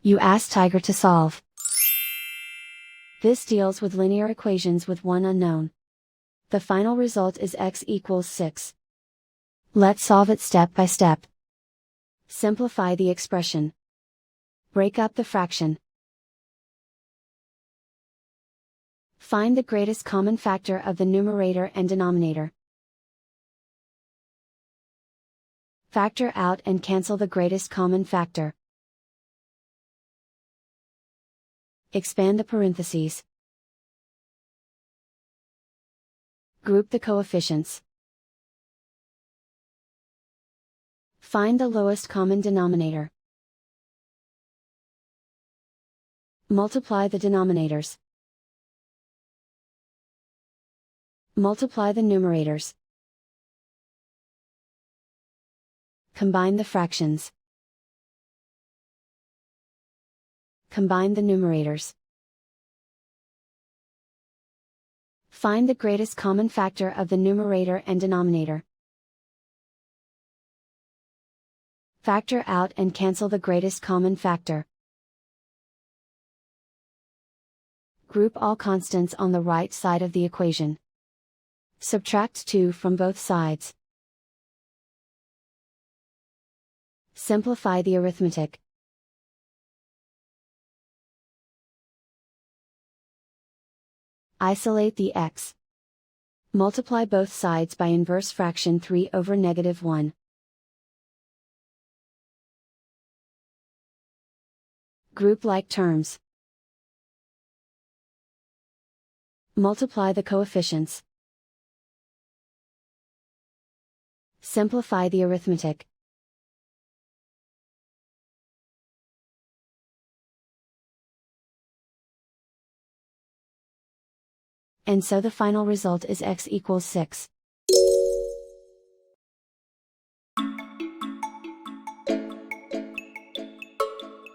You ask Tiger to solve. This deals with linear equations with one unknown. The final result is x equals 6. Let's solve it step by step. Simplify the expression. Break up the fraction. Find the greatest common factor of the numerator and denominator. Factor out and cancel the greatest common factor. Expand the parentheses. Group the coefficients. Find the lowest common denominator. Multiply the denominators. Multiply the numerators. Combine the fractions. Combine the numerators. Find the greatest common factor of the numerator and denominator. Factor out and cancel the greatest common factor. Group all constants on the right side of the equation. Subtract 2 from both sides. Simplify the arithmetic. Isolate the x. Multiply both sides by inverse fraction 3 over -1. Group like terms. Multiply the coefficients. Simplify the arithmetic. And so the final result is x equals 6.